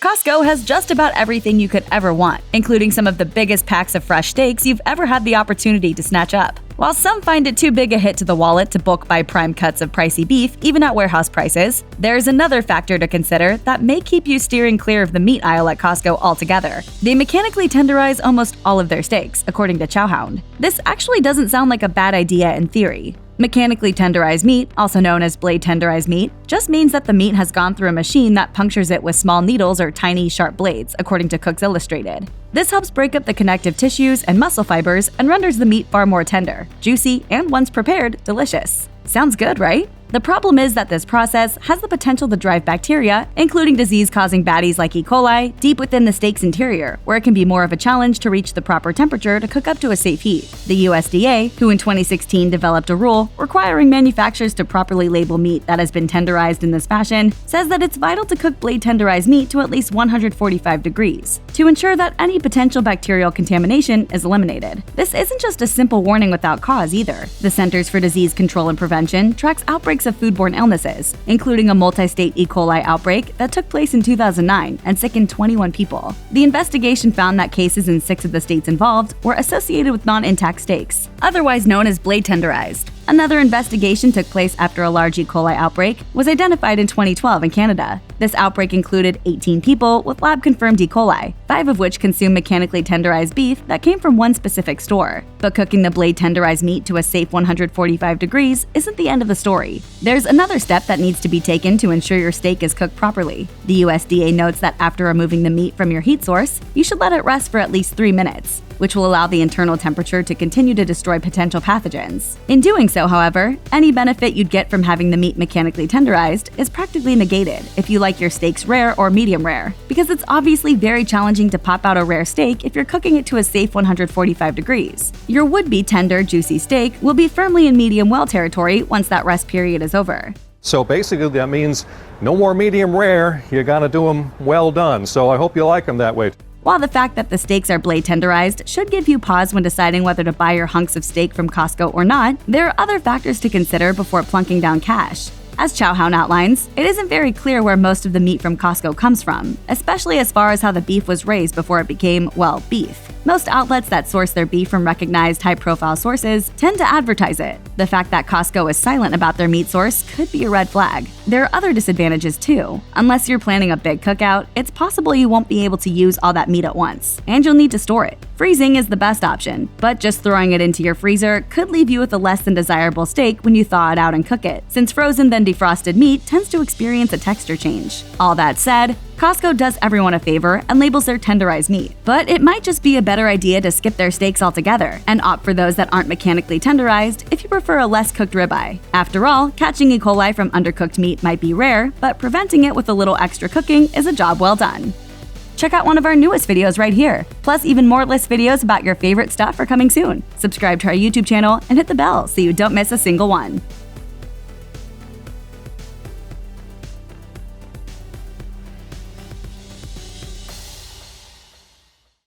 Costco has just about everything you could ever want, including some of the biggest packs of fresh steaks you've ever had the opportunity to snatch up. While some find it too big a hit to the wallet to bulk buy prime cuts of pricey beef, even at warehouse prices, there's another factor to consider that may keep you steering clear of the meat aisle at Costco altogether. They mechanically tenderize almost all of their steaks, according to Chowhound. This actually doesn't sound like a bad idea in theory. Mechanically tenderized meat, also known as blade tenderized meat, just means that the meat has gone through a machine that punctures it with small needles or tiny, sharp blades, according to Cooks Illustrated. This helps break up the connective tissues and muscle fibers and renders the meat far more tender, juicy, and once prepared, delicious. Sounds good, right? The problem is that this process has the potential to drive bacteria, including disease-causing baddies like E. coli, deep within the steak's interior, where it can be more of a challenge to reach the proper temperature to cook up to a safe heat. The USDA, who in 2016 developed a rule requiring manufacturers to properly label meat that has been tenderized in this fashion, says that it's vital to cook blade tenderized meat to at least 145 degrees to ensure that any potential bacterial contamination is eliminated. This isn't just a simple warning without cause either. The Centers for Disease Control and Prevention tracks outbreaks of foodborne illnesses, including a multi-state E. coli outbreak that took place in 2009 and sickened 21 people. The investigation found that cases in 6 of the states involved were associated with non-intact steaks, otherwise known as blade tenderized. Another investigation took place after a large E. coli outbreak was identified in 2012 in Canada. This outbreak included 18 people with lab-confirmed E. coli, 5 of which consumed mechanically tenderized beef that came from one specific store. But cooking the blade tenderized meat to a safe 145 degrees isn't the end of the story. There's another step that needs to be taken to ensure your steak is cooked properly. The USDA notes that after removing the meat from your heat source, you should let it rest for at least 3 minutes, which will allow the internal temperature to continue to destroy potential pathogens. In doing so, however, any benefit you'd get from having the meat mechanically tenderized is practically negated if you like your steaks rare or medium rare, because it's obviously very challenging to pop out a rare steak if you're cooking it to a safe 145 degrees. Your would-be tender, juicy steak will be firmly in medium well territory once that rest period is over. So basically that means no more medium rare, you gotta do them well done. So I hope you like them that way. While the fact that the steaks are blade tenderized should give you pause when deciding whether to buy your hunks of steak from Costco or not, there are other factors to consider before plunking down cash. As Chowhound outlines, it isn't very clear where most of the meat from Costco comes from, especially as far as how the beef was raised before it became, well, beef. Most outlets that source their beef from recognized high-profile sources tend to advertise it. The fact that Costco is silent about their meat source could be a red flag. There are other disadvantages too. Unless you're planning a big cookout, it's possible you won't be able to use all that meat at once, and you'll need to store it. Freezing is the best option, but just throwing it into your freezer could leave you with a less than desirable steak when you thaw it out and cook it, since frozen then defrosted meat tends to experience a texture change. All that said, Costco does everyone a favor and labels their tenderized meat, but it might just be a better idea to skip their steaks altogether and opt for those that aren't mechanically tenderized if you prefer a less cooked ribeye. After all, catching E. coli from undercooked meat might be rare, but preventing it with a little extra cooking is a job well done. Check out one of our newest videos right here. Plus, even more list videos about your favorite stuff are coming soon. Subscribe to our YouTube channel and hit the bell so you don't miss a single one.